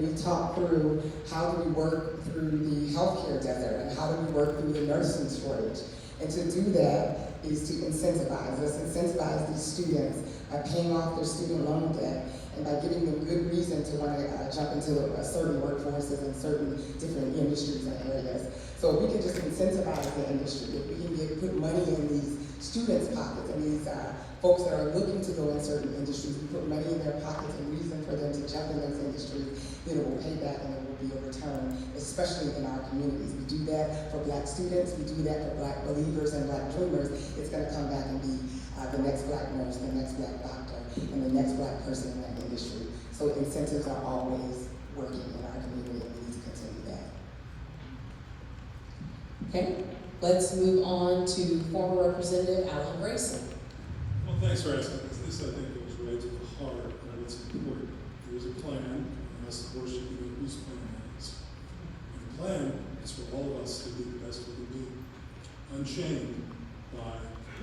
and we talked through how do we work through the healthcare desert and how do we work through the nursing shortage. And to do that is to incentivize. Let's incentivize these students by paying off their student loan debt and by giving them good reason to want to jump into certain workforces and certain different industries and areas. So if we can just incentivize the industry, if we can put money in these students' pockets and these folks that are looking to go in certain industries, we put money in their pockets and reason for them to jump in those industries, then it will pay back and it will be a return, especially in our communities. We do that for Black students, we do that for Black believers and Black dreamers. It's going to come back and be the next Black nurse, the next Black doctor, and the next Black person in that industry. So incentives are always working in our community, and we need to continue that. Okay, let's move on to former Representative Alan Grayson. Well, thanks for asking, because this, I think, goes right to the heart of what's important. There's a plan, and that's the worship you know whose plan that is. And the plan is for all of us to be the best we can be, unchained by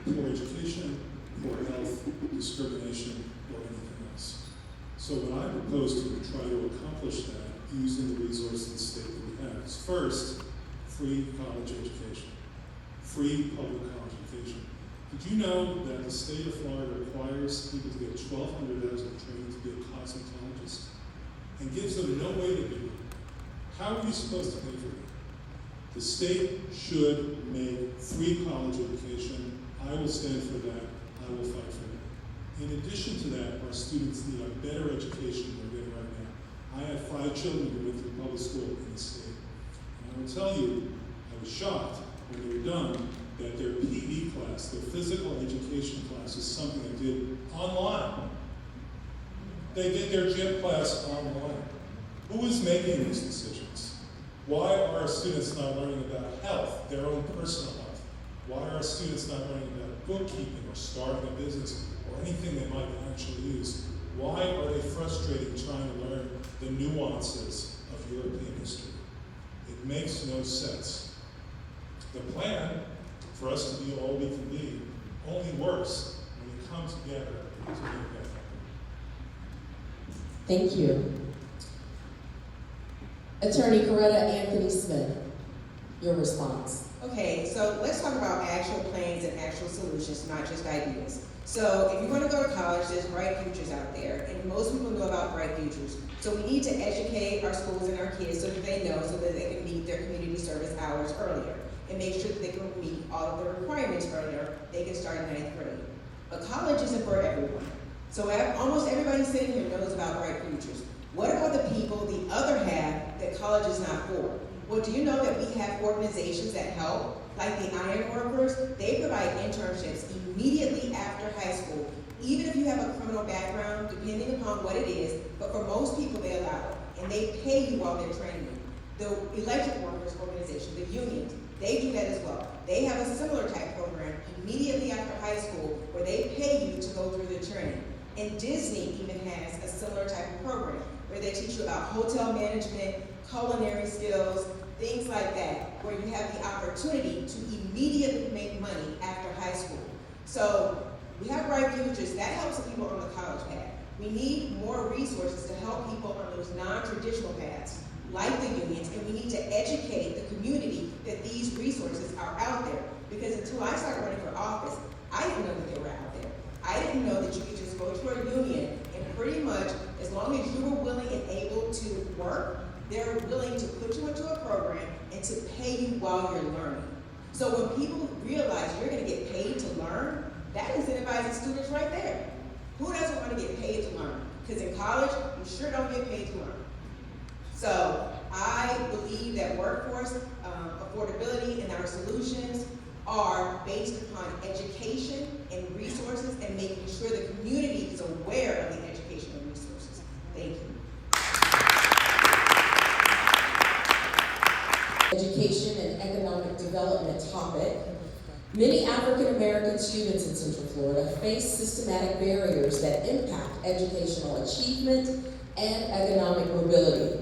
poor education, poor health, discrimination, or anything else. So what I propose to try to accomplish that using the resources state that we have is first, free college education, free public college education. Did you know that the state of Florida requires people to get 1,200 hours of training to be a cosmetologist and gives them no way to do it? How are we supposed to pay for that? The state should make free college education. I will stand for that. I will fight for that. In addition to that, our students need a better education than they're getting right now. I have 5 children who went through public school in the state. And I will tell you, I was shocked when they were done that their PE class, their physical education class, is something they did online. They did their gym class online. Who is making these decisions? Why are our students not learning about health, their own personal health? Why are our students not learning about bookkeeping or starting a business or anything they might actually use? Why are they frustrated trying to learn the nuances of European history? It makes no sense. The plan for us to be all we can be only works when we come together to make that happen. Thank you. Attorney Coretta Anthony Smith, your response. Okay, so let's talk about actual plans and actual solutions, not just ideas. So if you're going to go to college, there's bright futures out there, and most people know about bright futures. So we need to educate our schools and our kids so that they know, so that they can meet their community service hours earlier, and make sure that they can meet all of the requirements earlier. They can start in 9th grade. But college isn't for everyone. So almost everybody sitting here knows about bright futures. What about the people, the other half, that college is not for? Well, do you know that we have organizations that help, like the Iron Workers? They provide internships immediately after high school, even if you have a criminal background, depending upon what it is, but for most people they allow it, and they pay you while they're training you. The Electric Workers Organization, the unions, they do that as well. They have a similar type program immediately after high school where they pay you to go through the training. And Disney even has a similar type of program where they teach you about hotel management, culinary skills, things like that, where you have the opportunity to immediately make money after high school. So we have bright futures. That helps the people on the college path. We need more resources to help people on those non-traditional paths, like the unions, and we need to educate the community that these resources are out there. Because until I started running for office, I didn't know that they were out there. I didn't know that you could just go to a union and pretty much, as long as you were willing and able to work, they're willing to put you into a program and to pay you while you're learning. So when people realize you're going to get paid to learn, that incentivizes students right there. Who doesn't want to get paid to learn? Because in college, you sure don't get paid to learn. So I believe that workforce affordability and our solutions are based upon education and resources and making sure the community is aware of the educational resources. Thank you. Education and economic development topic. Many African American students in Central Florida face systematic barriers that impact educational achievement and economic mobility.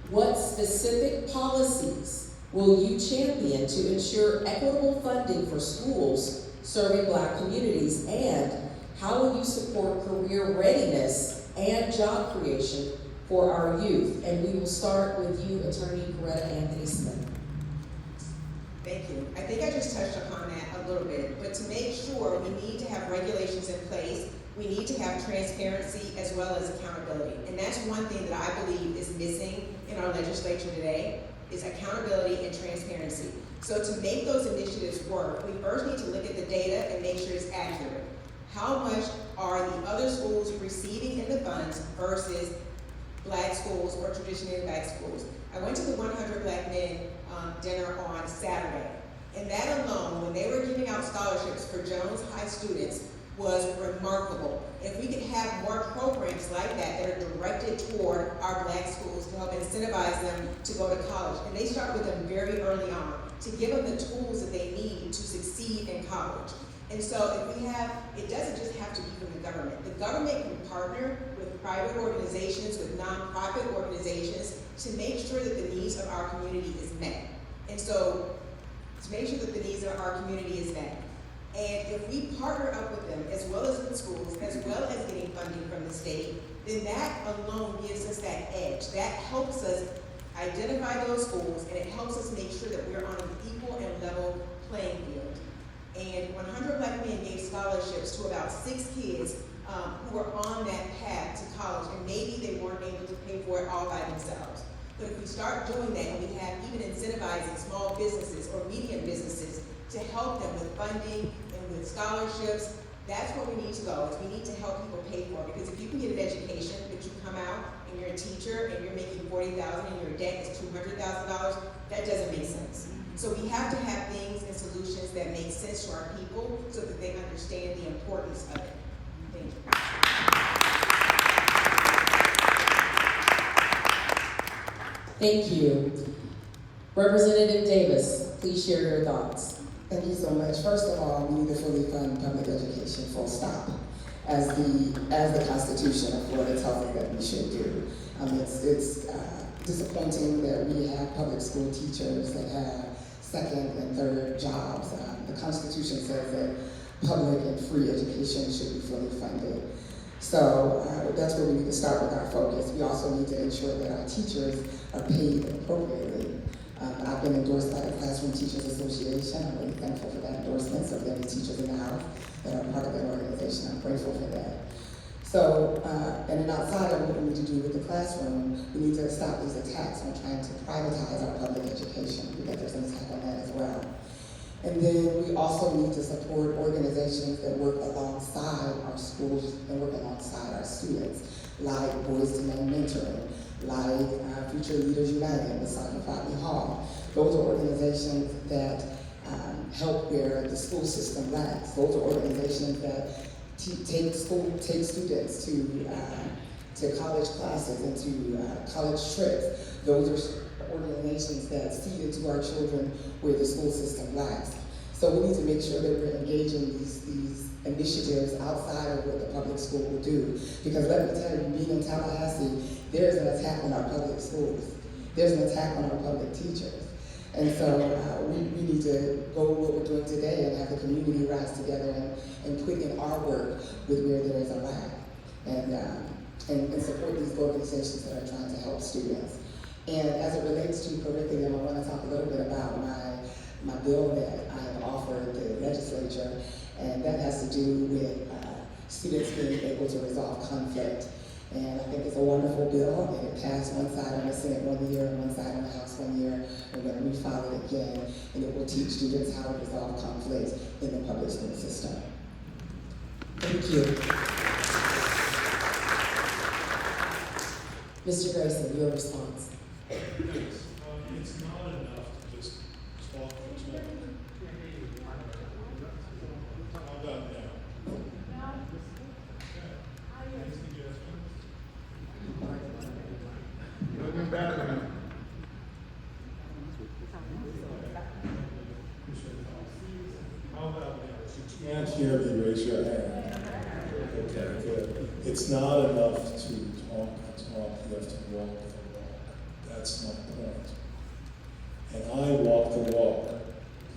What specific policies will you champion to ensure equitable funding for schools serving Black communities, and how will you support career readiness and job creation for our youth. And we will start with you, Attorney Coretta Anthony Smith. Thank you. I think I just touched upon that a little bit, but to make sure, we need to have regulations in place. We need to have transparency as well as accountability. And that's one thing that I believe is missing in our legislature today, is accountability and transparency. So to make those initiatives work, we first need to look at the data and make sure it's accurate. How much are the other schools receiving in the funds versus Black schools or traditionally Black schools? I went to the 100 Black Men dinner on Saturday, and that alone, when they were giving out scholarships for Jones High students, was remarkable. If we could have more programs like that that are directed toward our Black schools to help incentivize them to go to college, and they start with them very early on, to give them the tools that they need to succeed in college. And so if we have, it doesn't just have to be from the government. The government can partner with private organizations, with nonprofit organizations, to make sure that the needs of our community is met. And so, to make sure that the needs of our community is met. And if we partner up with them, as well as with schools, as well as getting funding from the state, then that alone gives us that edge. That helps us identify those schools, and it helps us make sure that we're on an equal and level playing field. And 100 Black Men gave scholarships to about 6 kids who were on that path to college, and maybe they weren't able to pay for it all by themselves. But if we start doing that, and we have even incentivizing small businesses or medium businesses to help them with funding and with scholarships, that's where we need to go, is we need to help people pay for it. Because if you can get an education, but you come out and you're a teacher and you're making $40,000 and your debt is $200,000, that doesn't make sense. So we have to have things and solutions that make sense to our people so that they understand the importance of it. Thank you. Thank you. Representative Davis, please share your thoughts. Thank you so much. First of all, we need to fully fund public education, full stop, as the Constitution of Florida tells us that we should do. It's disappointing that we have public school teachers that have second and third jobs. The Constitution says that public and free education should be fully funded. So that's where we need to start with our focus. We also need to ensure that our teachers are paid appropriately. I've been endorsed by the Classroom Teachers Association. I'm really thankful for that endorsement. So many teachers in the House that are part of that organization, I'm grateful for that. So, and then outside of what we need to do with the classroom, we need to stop these attacks on trying to privatize our public education, because there's an attack on that as well. And then we also need to support organizations that work alongside our schools and work alongside our students, like Boys to Men Mentoring, like Future Leaders United with Sergeant Fabi Hall. Those are organizations that help where the school system lacks. Those are organizations that take students to college classes and to college trips. Those are organizations that see into our children where the school system lacks. So we need to make sure that we're engaging these initiatives outside of what the public school will do. Because let me tell you, being in Tallahassee, there's an attack on our public schools. There's an attack on our public teachers. And so we need to go with what we're doing today and have the community rise together and put in our work with where there is a lack. And support these organizations that are trying to help students. And as it relates to curriculum, I want to talk a little bit about my bill that I have offered the legislature, and that has to do with students being able to resolve conflict. And I think it's a wonderful bill, and it passed one side on the Senate 1 year and one side on the House 1 year. We're going to refile it again, and it will teach students how to resolve conflict in the public school system. Thank you. Mr. Grayson, your response. It's not enough to just talk for talk. How about now? Okay. Any suggestions? Looking better. How about now? If you can't hear me, raise your hand. Okay, good. It's not enough to talk the talk, you have to walk the walk. That's my point. And I walk the walk.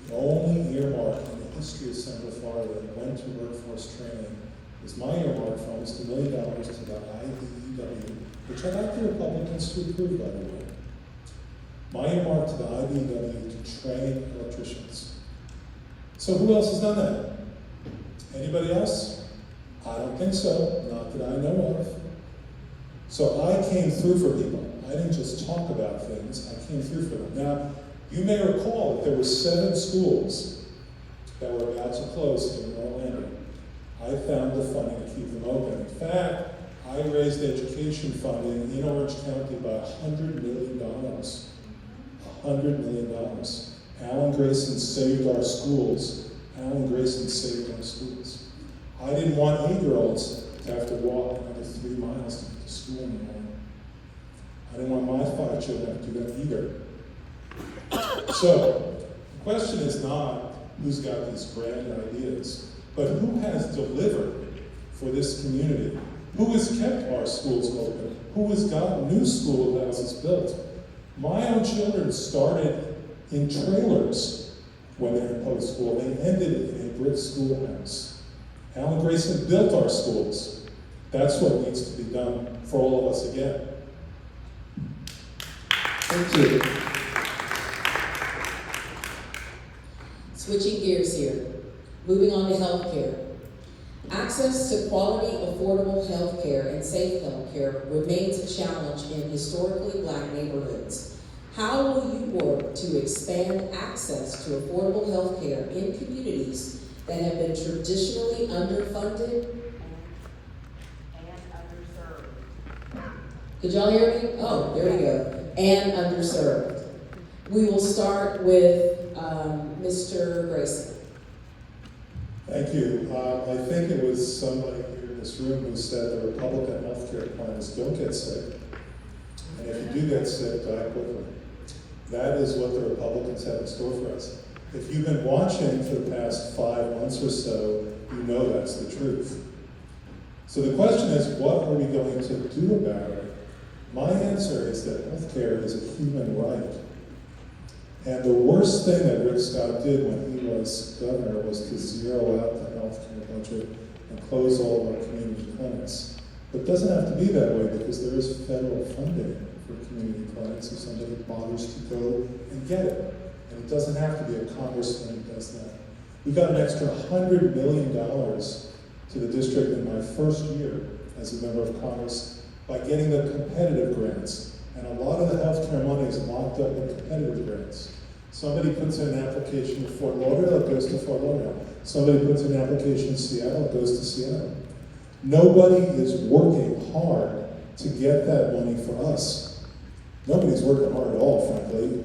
The only earmark in the history of Central Florida that went to workforce training was my earmark from almost $1 million to the IBEW which I'd like the Republicans to approve, by the way. My earmark to the IBEW to train electricians. So who else has done that? Anybody else? I don't think so, not that I know of. So I came through for people. I didn't just talk about things, I came through for them. Now, you may recall that there were 7 schools that were about to close here in Orlando. I found the funding to keep them open. In fact, I raised education funding in Orange County by $100 million. $100 million. Alan Grayson saved our schools. Alan Grayson saved our schools. I didn't want 8-year-olds to have to walk another 3 miles to get to school in the morning. I didn't want my 5 children to have to do that either. So, the question is not who's got these grand ideas, but who has delivered for this community? Who has kept our schools open? Who has gotten new schoolhouses built? My own children started in trailers when they were in public school. They ended in a brick schoolhouse. Alan Grayson built our schools. That's what needs to be done for all of us again. Thank you. Switching gears here, moving on to healthcare. Access to quality, affordable healthcare and safe healthcare remains a challenge in historically Black neighborhoods. How will you work to expand access to affordable healthcare in communities that have been traditionally underfunded? And underserved. Could y'all hear me? Oh, there we go. And underserved. We will start with Mr. Grayson. Thank you. I think it was somebody here in this room who said the Republican healthcare plan is don't get sick. And if you do get sick, die quickly. That is what the Republicans have in store for us. If you've been watching for the past 5 months or so, you know that's the truth. So the question is, what are we going to do about it? My answer is that healthcare is a human right. And the worst thing that Rick Scott did when he was governor was to zero out the healthcare budget and close all of our community clinics. But it doesn't have to be that way because there is federal funding for community clinics if somebody bothers to go and get it. And it doesn't have to be a congressman who does that. We got an extra $100 million to the district in my first year as a member of Congress by getting the competitive grants. And a lot of the healthcare money is locked up in competitive grants. Somebody puts in an application to Fort Lauderdale, it goes to Fort Lauderdale. Somebody puts in an application in Seattle, it goes to Seattle. Nobody is working hard to get that money for us. Nobody's working hard at all, frankly.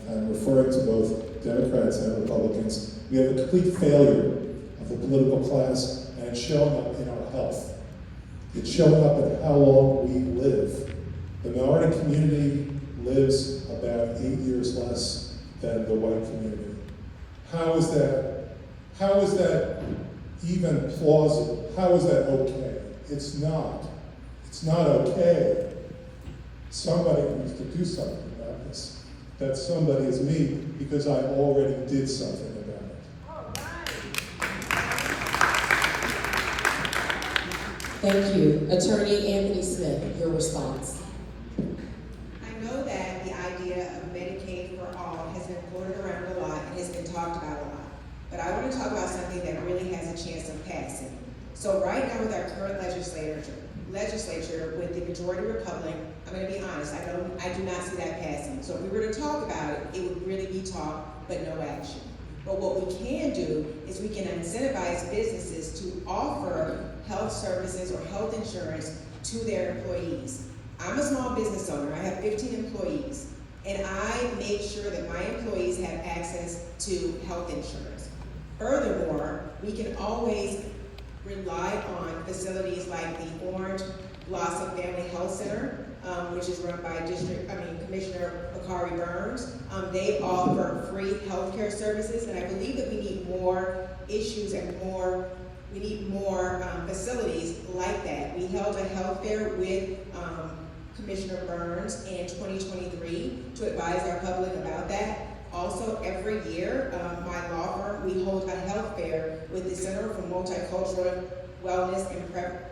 I'm referring to both Democrats and Republicans. We have a complete failure of the political class, and it's showing up in our health. It's showing up in how long we live. The minority community lives about 8 years less than the white community. How is that even plausible? How is that okay? It's not. It's not okay. Somebody needs to do something about this. That somebody is me because I already did something about it. All right. Thank you. Attorney Anthony Smith, your response. I know that the idea of Medicaid for all has been floated around a lot and has been talked about a lot. But I want to talk about something that really has a chance of passing. So right now with our current legislature with the majority Republican, I'm going to be honest, I do not see that passing. So if we were to talk about it, it would really be talk, but no action. But what we can do is we can incentivize businesses to offer health services or health insurance to their employees. I'm a small business owner. I have 15 employees, and I make sure that my employees have access to health insurance. Furthermore, we can always rely on facilities like the Orange Blossom Family Health Center, which is run by Commissioner Bakari Burns. They offer free healthcare services, and I believe that we need more issues and we need more facilities like that. We held a health fair with Commissioner Burns in 2023 to advise our public about that. Also, every year, my law firm, we hold a health fair with the Center for Multicultural wellness,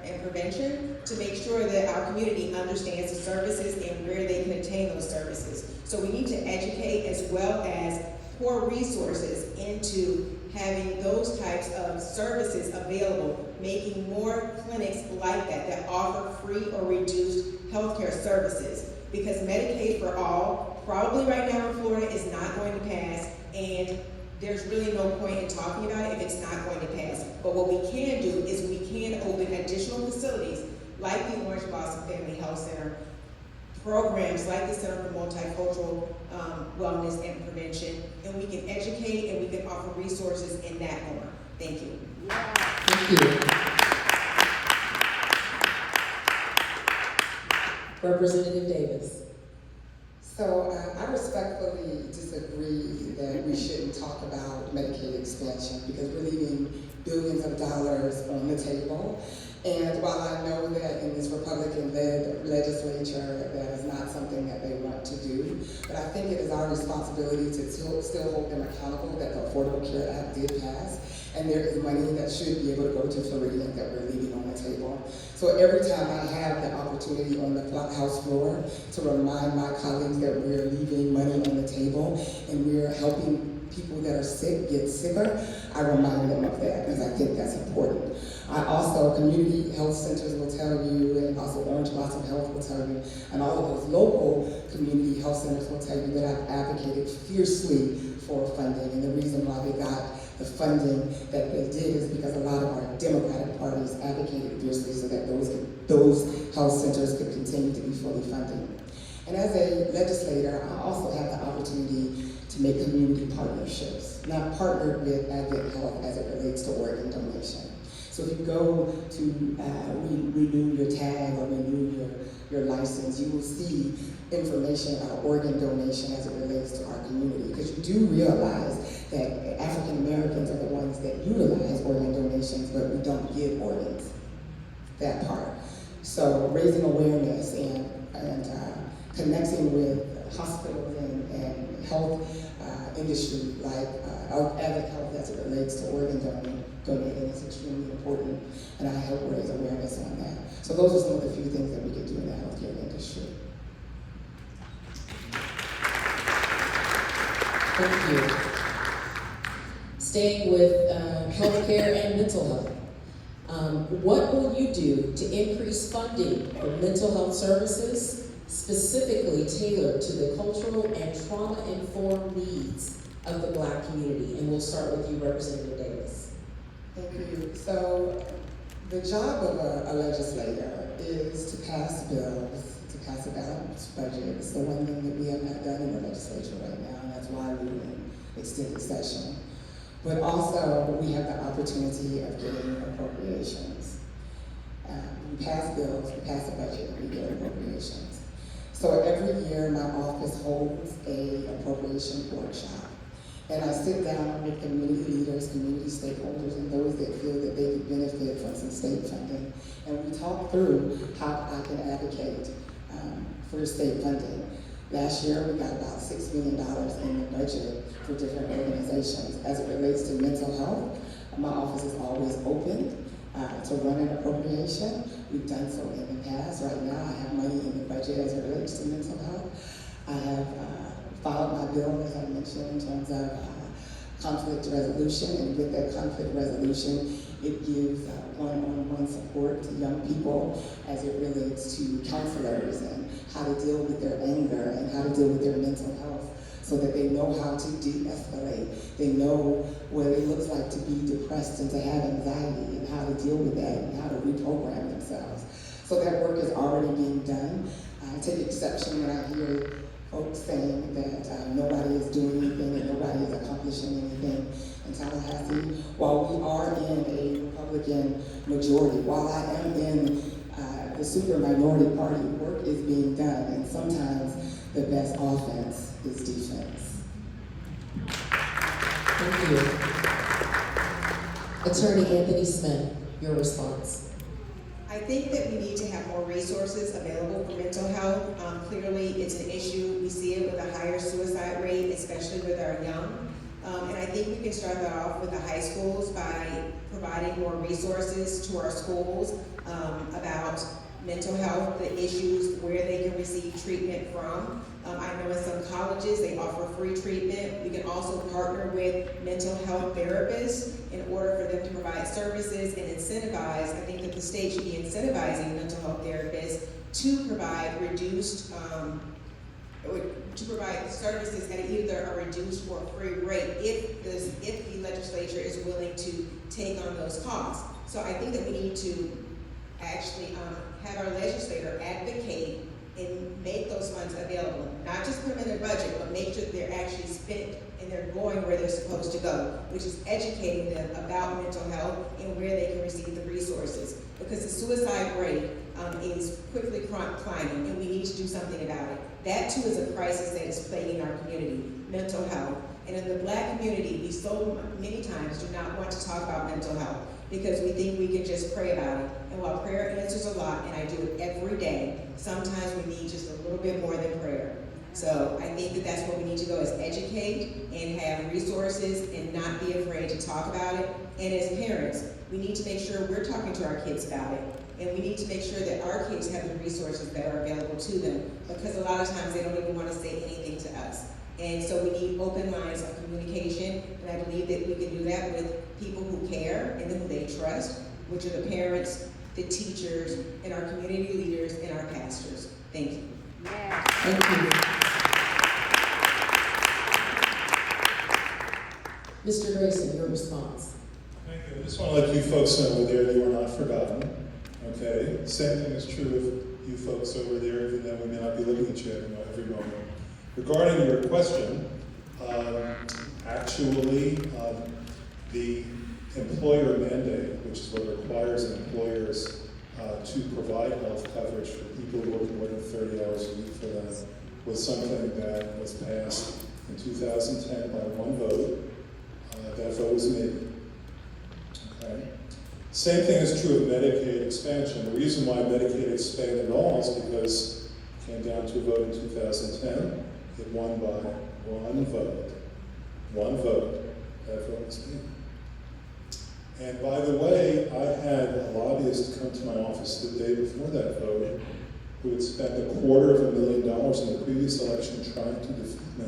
and prevention to make sure that our community understands the services and where they can attain those services. So we need to educate as well as pour resources into having those types of services available, making more clinics like that offer free or reduced healthcare services. Because Medicaid for all, probably right now in Florida, is not going to pass, and there's really no point in talking about it if it's not going to pass. But what we can do is we can open additional facilities like the Orange Blossom Family Health Center, programs like the Center for Multicultural Wellness and Prevention, and we can educate and we can offer resources in that form. Thank you. Thank you. Representative Davis. So I respectfully disagree that we shouldn't talk about Medicaid expansion because we're leaving billions of dollars on the table. And while I know that in this Republican-led legislature, that is not something that they want to do, but I think it is our responsibility to still hold them accountable that the Affordable Care Act did pass, and there is money that should be able to go to Floridians that we're leaving on the table. So every time I have the opportunity on the House floor to remind my colleagues that we're leaving money on the table and we're helping people that are sick get sicker, I remind them of that because I think that's important. I also, community health centers will tell you, and also Orange Blossom Health will tell you, and all of those local community health centers will tell you that I've advocated fiercely for funding. And the reason why they got the funding that they did is because a lot of our Democratic parties advocated fiercely so that those health centers could continue to be fully funded. And as a legislator, I also have the opportunity to make community partnerships, not partnered with Advent Health as it relates to organ donation. So if you go to renew your tag or renew your license, you will see information about organ donation as it relates to our community. Because you do realize that African Americans are the ones that utilize organ donations, but we don't give organs, that part. So raising awareness and connecting with hospitals and health industry like Advent Health as it relates to organ donating is extremely important, and I help raise awareness on that. So those are some of the few things that we can do in the healthcare industry. Thank you. Staying with healthcare and mental health. What will you do to increase funding for mental health services, specifically tailored to the cultural and trauma-informed needs of the Black community? And we'll start with you, Representative Davis. Thank you. So the job of a legislator is to pass bills, to pass a balanced budget. It's the one thing that we have not done in the legislature right now, and that's why we're in extended session. But also, we have the opportunity of getting appropriations. We pass bills, we pass a budget, and we get appropriations. So every year, my office holds an appropriation workshop. And I sit down with community leaders, community stakeholders, and those that feel that they could benefit from some state funding. And we talk through how I can advocate for state funding. Last year, we got about $6 million in the budget for different organizations. As it relates to mental health, my office is always open to run an appropriation. We've done so in the past. Right now, I have money in the budget as it relates to mental health. I have filed my bill, as I mentioned, in terms of conflict resolution, and with that conflict resolution, it gives one-on-one support to young people as it relates to counselors and how to deal with their anger and how to deal with their mental health so that they know how to de-escalate. They know what it looks like to be depressed and to have anxiety and how to deal with that and how to reprogram themselves. So that work is already being done. I take exception when I hear folks saying that nobody is doing anything and nobody is accomplishing anything in Tallahassee. While we are in a Republican majority, while I am in the super minority party, work is being done, and sometimes the best offense is defense. Thank you. Attorney Anthony Smith, your response. I think that we need to have more resources available for mental health. Clearly, it's an issue. We see it with a higher suicide rate, especially with our young And I think we can start that off with the high schools by providing more resources to our schools about mental health, the issues, where they can receive treatment from. I know in some colleges they offer free treatment. We can also partner with mental health therapists in order for them to provide services and incentivize. I think that the state should be incentivizing mental health therapists to provide reduced to provide services at either a reduced or free rate if the legislature is willing to take on those costs. So I think that we need to actually have our legislator advocate and make those funds available. Not just put them in their budget, but make sure that they're actually spent and they're going where they're supposed to go, which is educating them about mental health and where they can receive the resources. Because the suicide rate is quickly climbing, and we need to do something about it. That too is a crisis that is plaguing our community, mental health. And in the Black community, we so many times do not want to talk about mental health because we think we can just pray about it. And while prayer answers a lot, and I do it every day, sometimes we need just a little bit more than prayer. So I think that that's where we need to go, is educate and have resources and not be afraid to talk about it. And as parents, we need to make sure we're talking to our kids about it. And we need to make sure that our kids have the resources that are available to them, because a lot of times they don't even want to say anything to us. And so we need open lines of communication, and I believe that we can do that with people who care and who they trust, which are the parents, the teachers, and our community leaders and our pastors. Thank you. Yes. Thank you. Mr. Grayson, your response. Thank you. I just want to let you folks know over there you are not forgotten. Okay? Same thing is true of you folks over there, even though we may not be looking at you every moment. Regarding your question, the employer mandate, which is what requires employers to provide health coverage for people who work more than 30 hours a week for them, was something that was passed in 2010 by one vote. That vote was me. Okay. Same thing is true of Medicaid expansion. The reason why Medicaid expanded at all is because it came down to a vote in 2010. It won by one vote. One vote. That vote was me. And by the way, I had a lobbyist come to my office the day before that vote who had spent $250,000 in the previous election trying to defeat me.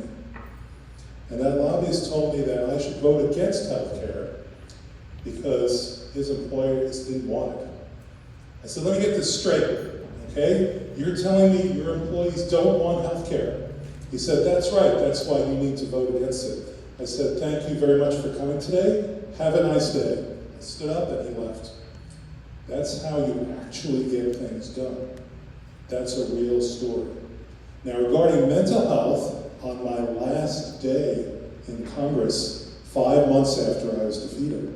And that lobbyist told me that I should vote against health care because his employers didn't want it. I said, let me get this straight, okay? You're telling me your employees don't want health care. He said, that's right, that's why you need to vote against it. I said, thank you very much for coming today. Have a nice day. I stood up and he left. That's how you actually get things done. That's a real story. Now, regarding mental health, on my last day in Congress, 5 months after I was defeated,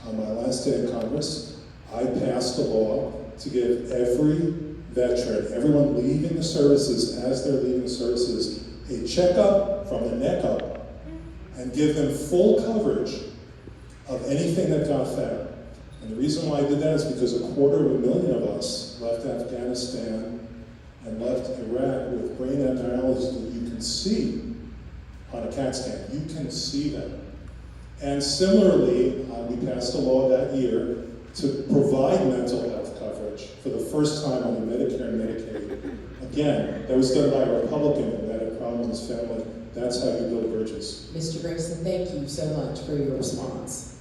on my last day in Congress, I passed a law to give every veteran, everyone leaving the services as they're leaving the services, a checkup from the neck up and give them full coverage of anything that got found. And the reason why I did that is because 250,000 of us left Afghanistan and left Iraq with brain abnormalities that you can see on a CAT scan. You can see them. And similarly, we passed a law that year to provide mental health coverage for the first time on the Medicare and Medicaid. Again, that was done by a Republican who had a problem with his family. That's how you build bridges. Mr. Grayson, thank you so much for your response.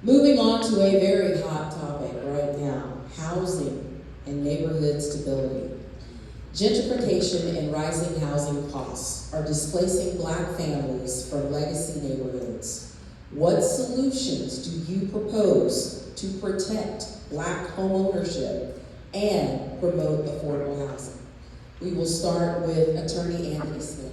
Moving on to a very hot topic right now, housing and neighborhood stability. Gentrification and rising housing costs are displacing Black families from legacy neighborhoods. What solutions do you propose to protect Black homeownership and promote affordable housing? We will start with Attorney Anthony Smith.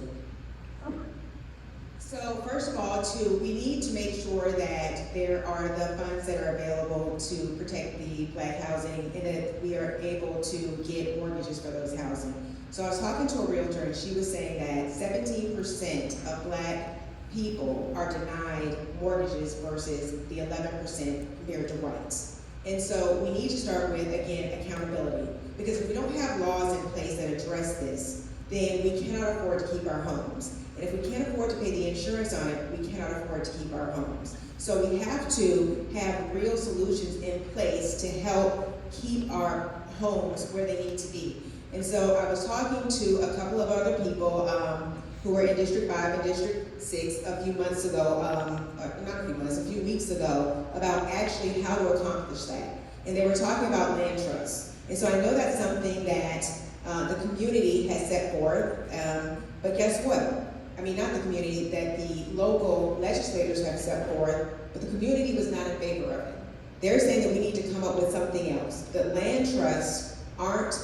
So first of all, we need to make sure that there are the funds that are available to protect the Black housing and that we are able to get mortgages for those housing. So I was talking to a realtor and she was saying that 17% of Black people are denied mortgages versus the 11% compared to whites. And so we need to start with, again, accountability. Because if we don't have laws in place that address this, then we cannot afford to keep our homes. And if we can't afford to pay the insurance on it, we cannot afford to keep our homes. So we have to have real solutions in place to help keep our homes where they need to be. And so I was talking to a couple of other people who were in District 5 and District 6 a few months ago, a few weeks ago, about actually how to accomplish that. And they were talking about land trusts. And so I know that's something that the community has set forth, but guess what? I mean, not the community, that the local legislators have set forth, but the community was not in favor of it. They're saying that we need to come up with something else. That land trusts aren't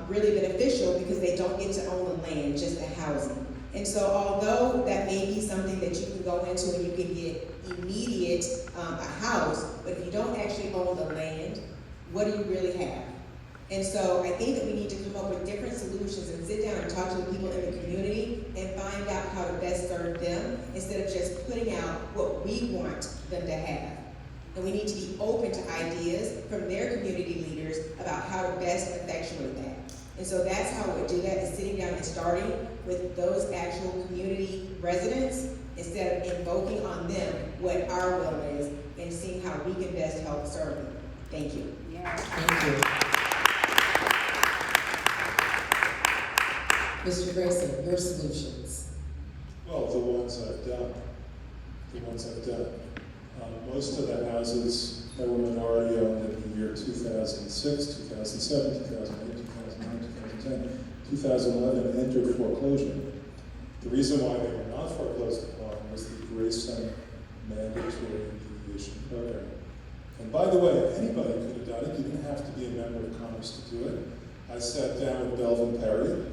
really beneficial because they don't get to own the land, just the housing. And so although that may be something that you can go into and you can get immediate a house, but if you don't actually own the land, what do you really have? And so I think that we need to come up with different solutions and sit down and talk to the people in the community and find out how to best serve them instead of just putting out what we want them to have. And we need to be open to ideas from their community leaders about how to best effectuate that. And so that's how we do that, is sitting down and starting with those actual community residents instead of invoking on them what our will is and seeing how we can best help serve them. Thank you. Thank you. Mr. Grayson, your solutions. Well, the ones I've done. Most of the houses that were minority owned in the year 2006, 2007, 2008, 2009, 2010, 2011 entered foreclosure. The reason why they were not foreclosed upon was the Grayson mandatory mediation program. And by the way, anybody could have done it. You didn't have to be a member of Congress to do it. I sat down with Belvin Perry,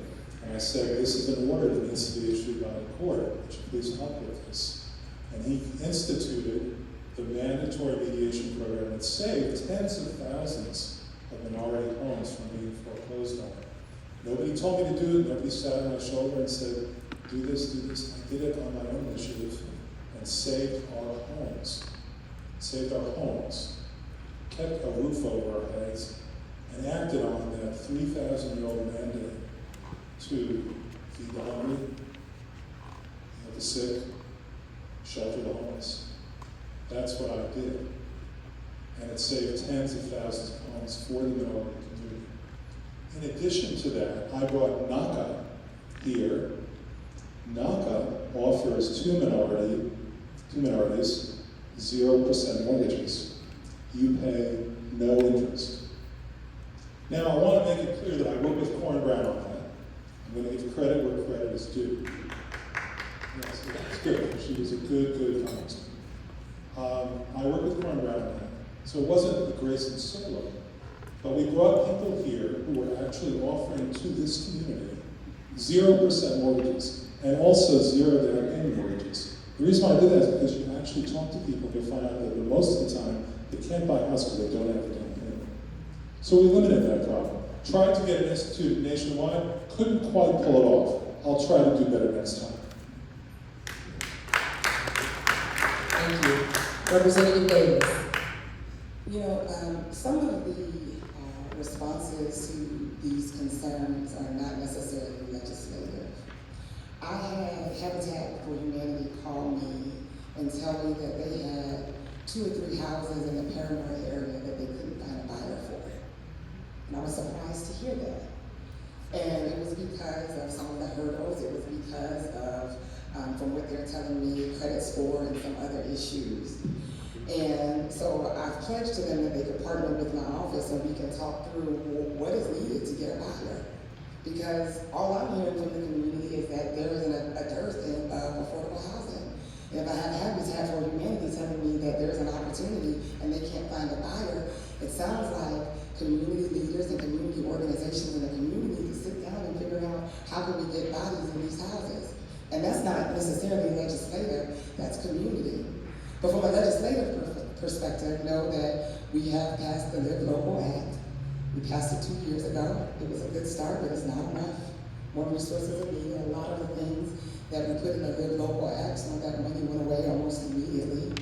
and I said, this is an order that needs to be issued by the court. Would you please help with this? And he instituted the mandatory mediation program that saved tens of thousands of minority homes from being foreclosed on. Nobody told me to do it. Nobody sat on my shoulder and said, do this, do this. I did it on my own initiative and saved our homes. Kept a roof over our heads, and acted on that 3,000-year-old mandate to feed the hungry, heal the sick, shelter the homeless. That's what I did. And it saved tens of thousands of homes for the minority community. In addition to that, I brought NACA here. NACA offers two minorities 0% mortgages. You pay no interest. Now, I want to make it clear that I work with Corn Brown on that. I'm going to give credit where credit is due. Yes, that's good. She was a good congressman. I worked with Corn Brown on that. So it wasn't the Grayson solo, but we brought people here who were actually offering to this community 0% mortgages and also zero down payment mortgages. The reason why I did that is because you actually talk to people and you find out that most of the time they can't buy a house because they don't have the down payment. So we limited that problem. Tried to get it instituted nationwide, couldn't quite pull it off. I'll try to do better next time. Thank you. Representative Davis. You know, some of the responses to these concerns are not necessarily legislative. I had Habitat for Humanity call me and tell me that they had 2 or 3 houses in the Paranoid area that they couldn't find a buyer for. And I was surprised to hear that. And it was because of some of the hurdles. It was because of, from what they're telling me, credit score and some other issues. And so I've pledged to them that they could partner with my office and we can talk through what is needed to get a buyer. Because all I'm hearing from the community is that there is a dearth of affordable housing. And if I have Habitat for Humanity telling me that there's an opportunity and they can't find a buyer, it sounds like community leaders and community organizations in the community to sit down and figure out how can we get bodies in these houses. And that's not necessarily legislative, that's community. But from a legislative perspective, know that we have passed the Live Local Act. We passed it 2 years ago. It was a good start, but it's not enough. More resources are needed. A lot of the things that we put in the Live Local Act, some of that money went away almost immediately.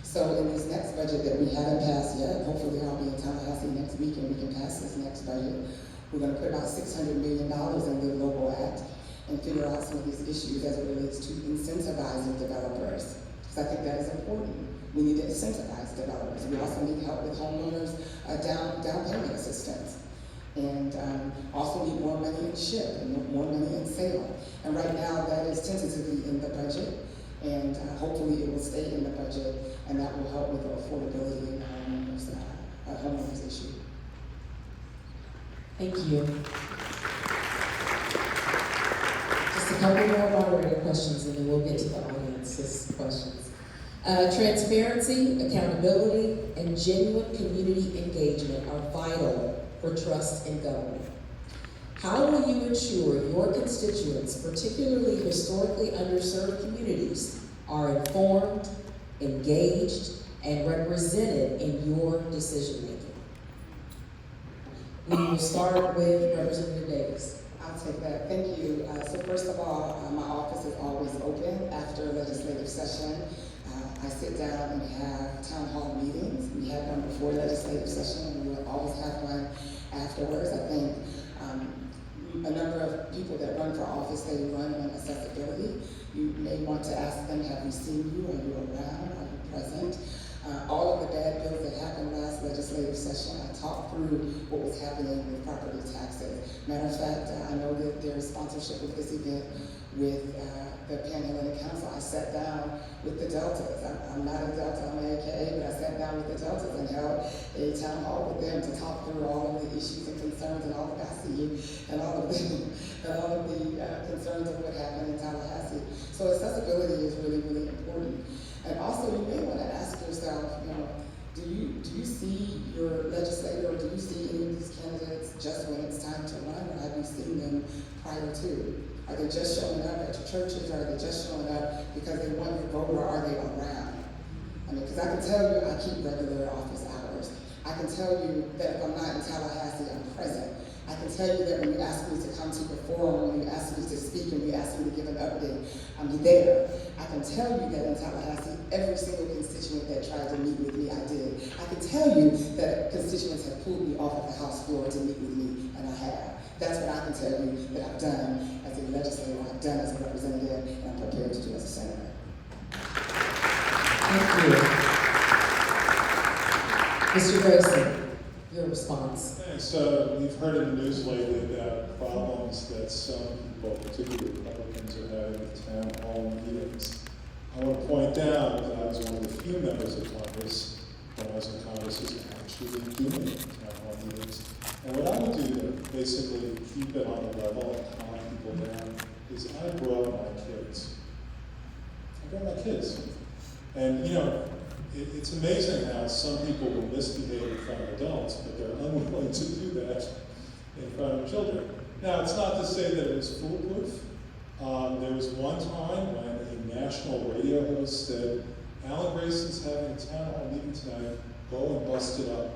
So in this next budget that we haven't passed yet, hopefully I'll be in Tallahassee next week and we can pass this next budget. We're going to put about $600 million in the Live Local Act. and figure out some of these issues as it relates to incentivizing developers. Because I think that is important. We need to incentivize developers. We also need help with homeowners, down payment assistance. And also need more money in SHIP and more money in sale. And right now that is tentatively in the budget, and hopefully it will stay in the budget, and that will help with the affordability and homeowners issue. Thank you. Just a couple more moderator questions and then we'll get to the audience's questions. Transparency, accountability, and genuine community engagement are vital for trust in government. How will you ensure your constituents, particularly historically underserved communities, are informed, engaged, and represented in your decision making? We will start with Representative Davis. I'll take that. Thank you. So first of all, my office is always open after legislative session. I sit down and have town hall meetings. We had one before legislative session, and we will always have one afterwards. I think a number of people that run for office, they run on accessibility. You may want to ask them, have we seen you? Are you around? Are you present? All of the bad bills that happened last legislative session, I talked through what was happening with property taxes. Matter of fact, I know that there is sponsorship of this event with the Panhellenic Council. I sat down with the Deltas. I'm not a Delta, I'm AKA, but I sat down with the Deltas and held a town hall with them to talk through all of the issues and concerns and all of the and all of the concerns of what happened in Tallahassee. So accessibility is really, really important. And also, you may want to ask yourself, do you see your legislator, or do you see any of these candidates just when it's time to run, or have you seen them prior to? Are they just showing up at your churches, or are they just showing up because they want your vote, or are they around? I mean, because I can tell you I keep regular office hours. I can tell you that if I'm not in Tallahassee, I'm present. I can tell you that when you ask me to come to the forum, when you ask me to speak, and you ask me to give an update, I'm there. I can tell you that in Tallahassee, every single constituent that tried to meet with me, I did. I can tell you that constituents have pulled me off of the House floor to meet with me, and I have. That's what I can tell you that I've done as a legislator, I've done as a representative, and I'm prepared to do as a senator. Thank you. Mr. Grayson, your response. Thanks. We've heard in the news lately about problems that some people, particularly Republicans, are having with town hall meetings. I want to point out that I was one of the few members of Congress when I was in Congress who's actually doing town hall meetings. And what I would do to basically keep it on the level and calm people down is I brought my kids. And it's amazing how some people will misbehave in front of adults, but they're unwilling to do that in front of children. Now, it's not to say that it was foolproof. There was one time when a national radio host said, Alan Grayson's having a town hall meeting tonight, go and bust it up.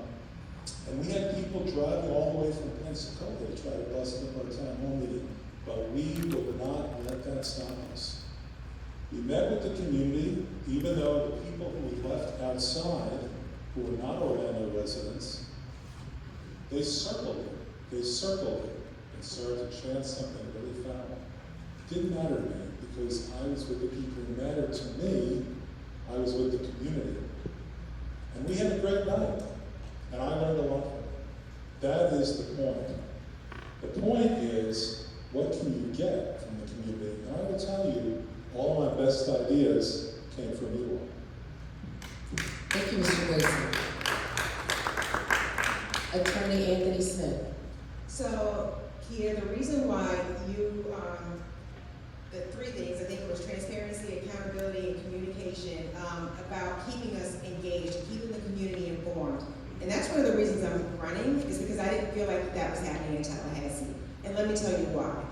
And we had people driving all the way from Pensacola to try to bust up our town hall meeting, but we would not let that stop us. We met with the community, even though the people who we left outside, who were not Orlando residents, they circled it, and started to chant something really foul. It didn't matter to me, because I was with the people who mattered to me. I was with the community. And we had a great night, and I learned a lot from it. That is the point. The point is, what can you get from the community? And I will tell you, all my best ideas came from you all. Thank you, Mr. Grayson. Attorney Anthony Smith. So, Kia, the reason why you, the three things, I think it was transparency, accountability, and communication, about keeping us engaged, keeping the community informed. And that's one of the reasons I'm running, is because I didn't feel like that was happening in Tallahassee. And let me tell you why.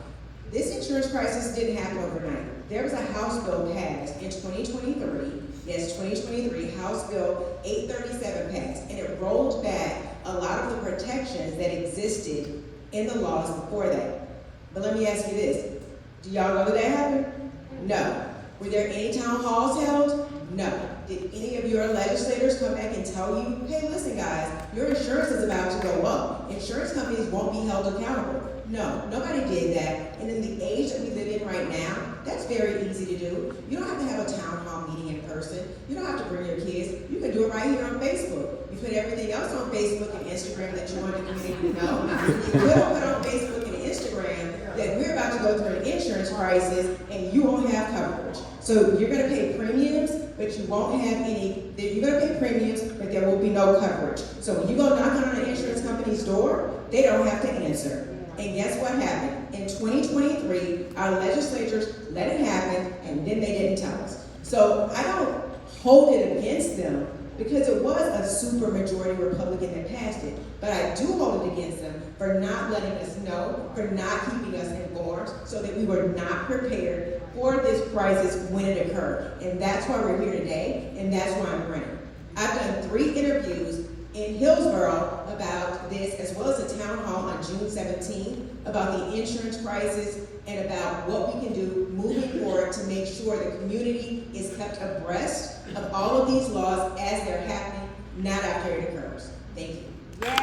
This insurance crisis didn't happen overnight. There was a House bill passed in 2023, yes, 2023, House Bill 837 passed, and it rolled back a lot of the protections that existed in the laws before that. But let me ask you this, do y'all know that happened? No. Were there any town halls held? No. Did any of your legislators come back and tell you, hey, listen guys, your insurance is about to go up. Insurance companies won't be held accountable. No, nobody did that. And in the age that we live in right now, that's very easy to do. You don't have to have a town hall meeting in person. You don't have to bring your kids. You can do it right here on Facebook. You put everything else on Facebook and Instagram that you want the community to know. You put on Facebook and Instagram that we're about to go through an insurance crisis and you won't have coverage. So you're gonna pay premiums, but you won't have any, you're gonna pay premiums, but there will be no coverage. So when you go knocking on an insurance company's door, they don't have to answer. And guess what happened? In 2023, our legislatures let it happen, and then they didn't tell us. So I don't hold it against them, because it was a super majority Republican that passed it. But I do hold it against them for not letting us know, for not keeping us informed, so that we were not prepared for this crisis when it occurred. And that's why we're here today, and that's why I'm running. I've done 3 interviews in Hillsborough about this, as well as a town hall on June 17th about the insurance crisis and about what we can do moving forward to make sure the community is kept abreast of all of these laws as they're happening, not after it occurs. Thank you. Thank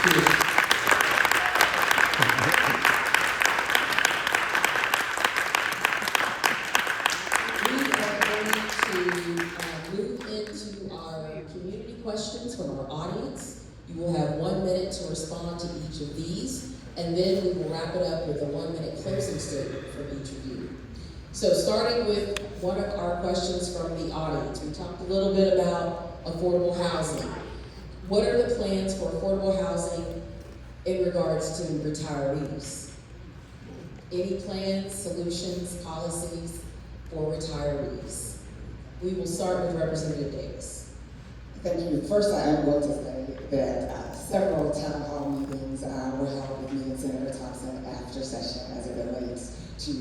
you. We are going to move into our community questions from our audience. You will have 1 minute to respond to each of these, and then we will wrap it up with a 1 minute closing statement from each of you. So starting with one of our questions from the audience, we talked a little bit about affordable housing. What are the plans for affordable housing in regards to retirees? Any plans, solutions, policies for retirees? We will start with Representative Davis. Thank you. First, I am going to say that several town hall meetings were held with me and Senator Thompson after session as it relates to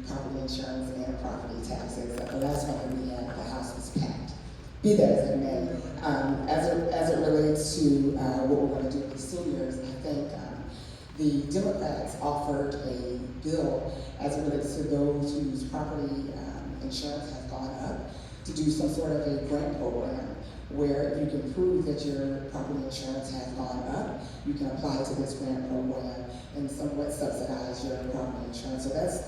property insurance and property taxes. The last one that we had, the House was packed. Be that as it may, as it relates to what we're going to do with seniors, I think the Democrats offered a bill as it relates to those whose property insurance has gone up to do some sort of a grant program where you can prove that your property insurance has gone up. You can apply to this grant program and somewhat subsidize your property insurance. So that's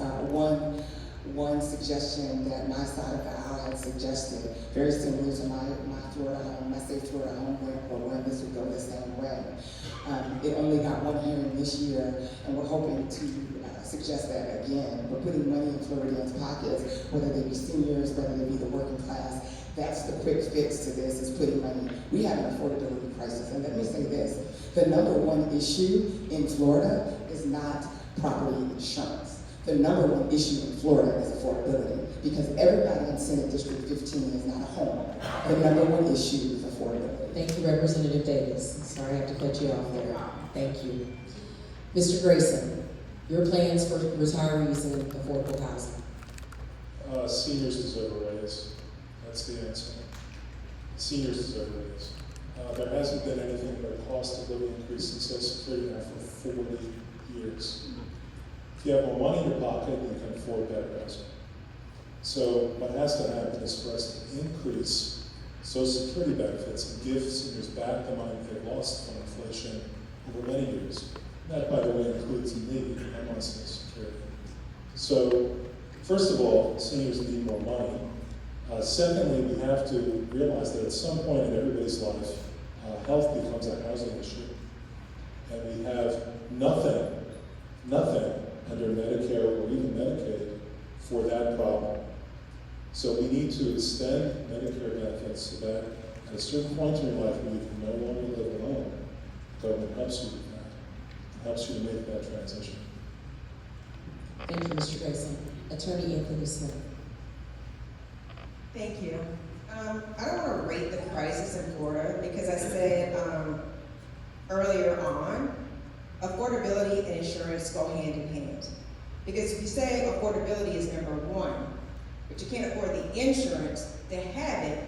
one suggestion that my side of the aisle had suggested, very similar to my Florida Home, my Safe Florida Home grant program. This would go the same way. It only got one hearing this year, and we're hoping to suggest that again. We're putting money in Floridians' pockets, whether they be seniors, whether they be the working class. That's the quick fix to this, is putting money. We have an affordability crisis, and let me say this. The number one issue in Florida is not property insurance. The number one issue in Florida is affordability, because everybody in Senate District 15 is not a home. The number one issue is affordability. Thank you, Representative Davis. Sorry I have to cut you off there. Thank you. Mr. Grayson, your plans for retirees and affordable housing. Seniors deserve a raise. That's the answer. Seniors deserve a raise. There hasn't been anything but a cost of living increase in Social Security now for 40 years. If you have more money in your pocket, you can afford better housing. So what has to happen is for us to increase Social Security benefits and give seniors back the money they've lost from inflation over many years. That, by the way, includes me. I'm on Social Security. So, first of all, seniors need more money. Secondly, we have to realize that at some point in everybody's life, health becomes a housing issue. And we have nothing under Medicare or even Medicaid for that problem. So we need to extend Medicare benefits so that at a certain point in your life when you can no longer live alone, the government helps you with that, helps you to make that transition. Thank you, Mr. Grayson. Attorney Anthony Smith. Thank you. I don't want to rate the crisis in Florida because I said earlier on, affordability and insurance go hand in hand. Because if you say affordability is number one, but you can't afford the insurance to have it,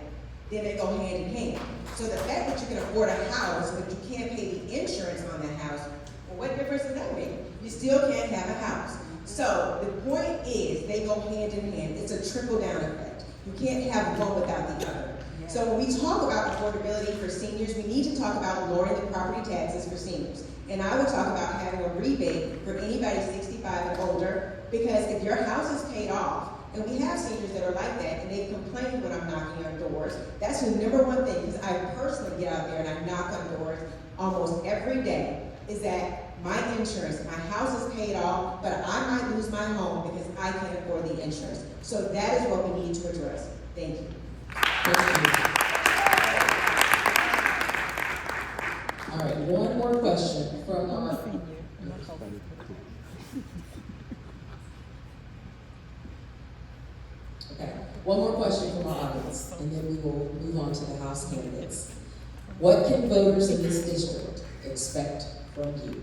then they go hand in hand. So the fact that you can afford a house, but you can't pay the insurance on the house, well, what difference does that make? You still can't have a house. So the point is, they go hand in hand. It's a trickle-down effect. You can't have one without the other. So when we talk about affordability for seniors, we need to talk about lowering the property taxes for seniors. And I would talk about having a rebate for anybody 65 and older, because if your house is paid off, and we have seniors that are like that, and they've complained when I'm knocking on doors, that's the number one thing, because I personally get out there and I knock on doors almost every day, is that my insurance, my house is paid off, but I might lose my home because I can't afford the insurance. So that is what we need to address. Thank you. Thank you. All right, one more question from our. Okay, one more question from our audience, and then we will move on to the House candidates. What can voters in this district expect from you?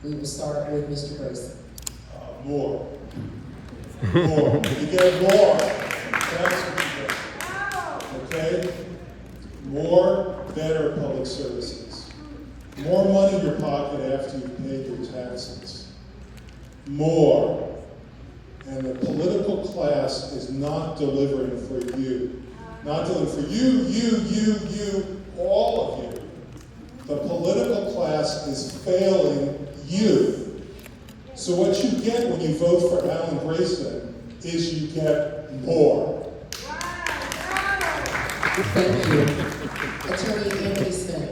We will start with Mr. Grayson. More. More. You get more. That's what you get. Okay? More, better public services. More money in your pocket after you've paid your taxes. More. And the political class is not delivering for you. Not delivering for you, all of you. The political class is failing you. So what you get when you vote for Alan Grayson is you get more. Thank you. Attorney Anthony Smith.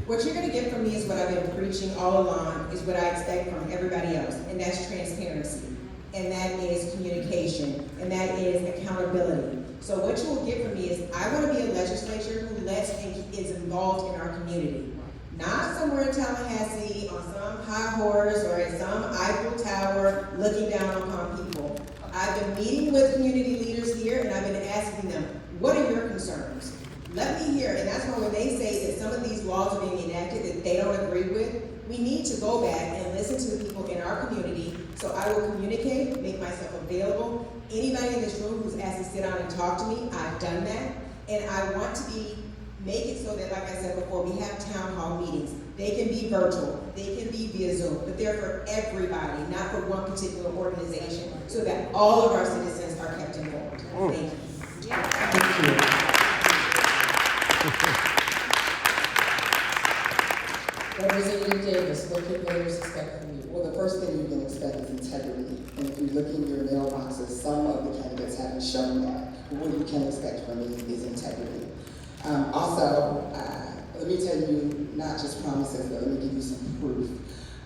What you're gonna get from me is what I've been preaching all along, is what I expect from everybody else, and that's transparency. And that is communication, and that is accountability. So what you will get from me is, I want to be a legislature who lets and is involved in our community. Not somewhere in Tallahassee on some high horse or at some Eiffel Tower looking down upon people. I've been meeting with community leaders here, and I've been asking them, what are your concerns? Let me hear, and that's why when they say that some of these laws are being enacted that they don't agree with, we need to go back and listen to the people in our community. So I will communicate, make myself available. Anybody in this room who's asked to sit down and talk to me, I've done that. And I want to make it so that, like I said before, we have town hall meetings. They can be virtual, they can be via Zoom, but they're for everybody, not for one particular organization, so that all of our citizens are kept informed. Thank you. Thank you. Representative Davis, what can voters expect from you? Well, the first thing you can expect is integrity. And if you look in your mailboxes, some of the candidates haven't shown that. But what you can expect from me is integrity. Also, let me tell you, not just promises, but let me give you some proof.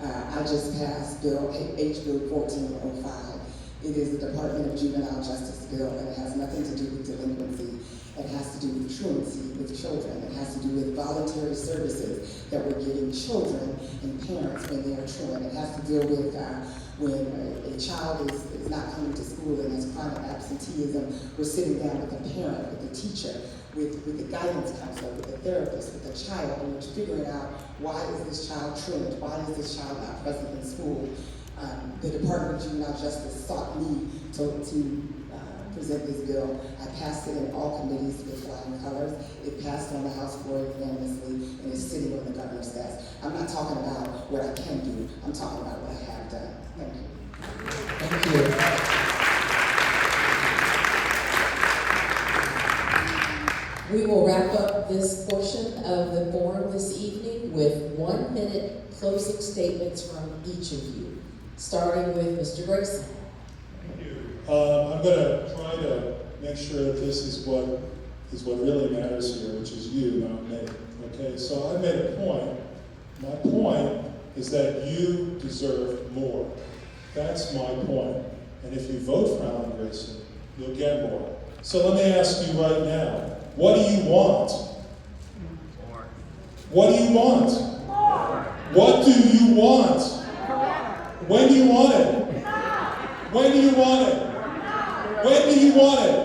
I just passed Bill, H.Bill 1405. It is the Department of Juvenile Justice bill, and it has nothing to do with delinquency. It has to do with truancy with children. It has to do with voluntary services that we're giving children and parents when they are truant. It has to deal with when a child is not coming to school and has chronic absenteeism. We're sitting down with the parent, with the teacher, with the guidance counselor, with the therapist, with the child, and we're figuring out, why is this child truant? Why is this child not present in school? The Department of Juvenile Justice sought me to present this bill. I passed it in all committees with flying colors. It passed on the House floor unanimously, and it's sitting on the governor's desk. I'm not talking about what I can do. I'm talking about what I have done. Thank you. Thank you. We will wrap up this portion of the forum this evening with 1 minute closing statements from each of you, starting with Mr. Grayson. I'm going to try to make sure that this is what really matters here, which is you, not me. Okay, so I made a point. My point is that you deserve more. That's my point. And if you vote for Alan Grayson, you'll get more. So let me ask you right now, what do you want? More. What do you want? More. What do you want? When do you want it? When do you want it? When do you want it?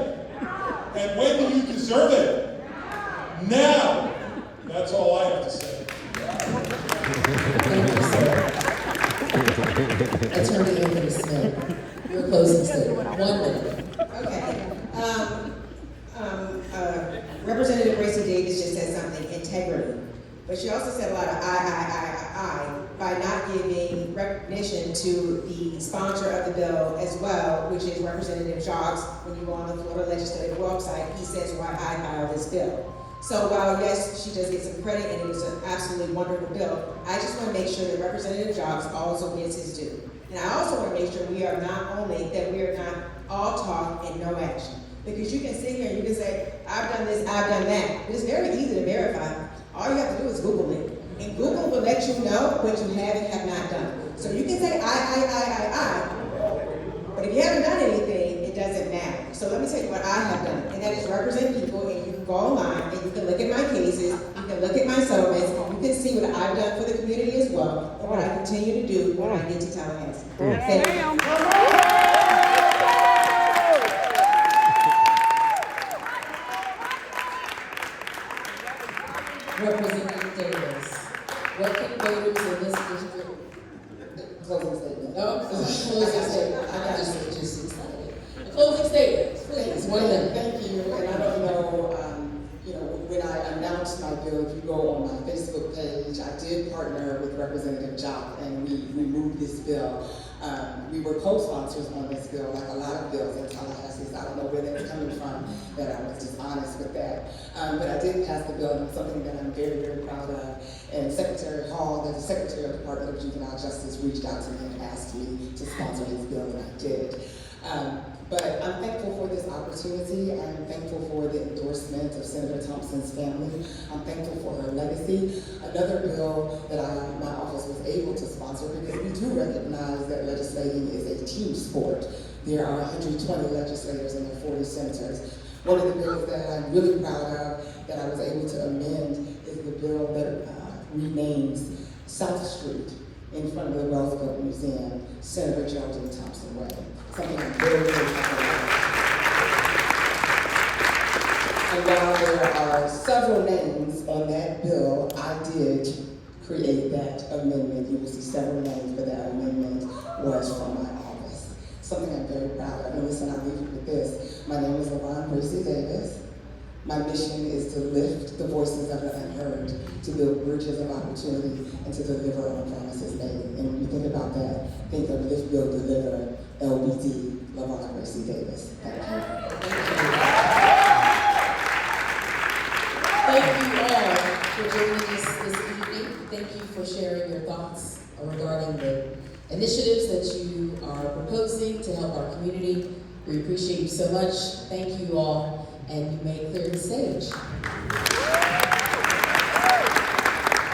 And when do you deserve it? Now! That's all I have to say. Thank you, sir. Attorney Anthony Smith, your closing statement, 1 minute. Okay. Representative Gracie Davis just said something, integrity. But she also said a lot of I. by not giving recognition to the sponsor of the bill as well, which is Representative Joggs. When you go on the Florida Legislative website, he says why I filed this bill. So while yes, she does get some credit and it was an absolutely wonderful bill, I just want to make sure that Representative Joggs also gets his due. And I also want to make sure we are not all talk and no action. Because you can sit here and you can say, I've done this, I've done that. But it's very easy to verify. All you have to do is Google it. And Google will let you know what you have and have not done. So you can say I. But if you haven't done anything, it doesn't matter. So let me tell you what I have done. And that is represent people, and you can go online and you can look at my cases, you can look at my settlements, and you can see what I've done for the community as well, and what I continue to do when I get to Tallahassee. Thank you. Representative Davis, what can voters in this district? Closing statement. No, closing statement. I just excited. Closing statement, please, 1 minute. Thank you, and I don't know, when I announced my bill, if you go on my Facebook page, I did partner with Representative Jock, and we moved this bill. We were co-sponsors on this bill, like a lot of bills in Tallahassee, so I don't know where they were coming from, that I was dishonest with that. But I did pass the bill, and it's something that I'm very, very proud of. And Secretary Hall, the Secretary of the Department of Juvenile Justice, reached out to me and asked me to sponsor this bill, and I did. But I'm thankful for this opportunity. I'm thankful for the endorsement of Senator Thompson's family. I'm thankful for her legacy. Another bill that my office was able to sponsor, because we do recognize that legislating is a team sport. There are 120 legislators and there are 40 senators. One of the bills that I'm really proud of that I was able to amend is the bill that renames South Street in front of the Roosevelt Museum, Senator Geraldine Thompson Way. Something I'm very, very proud of. And while there are several names on that bill, I did create that amendment. You will see several names, but that amendment was from my office. Something I'm very proud of. And listen, I'll leave you with this. My name is LaVon Gracie Davis. My mission is to lift the voices of the unheard, to build bridges of opportunity, and to deliver on promises made. And when you think about that, think of Lift, Build, Deliver, LBD, LaVon Gracie Davis. Thank you. Thank you all for joining us this evening. Thank you for sharing your thoughts regarding the initiatives that you are proposing to help our community. We appreciate you so much. Thank you all, and you may clear the stage.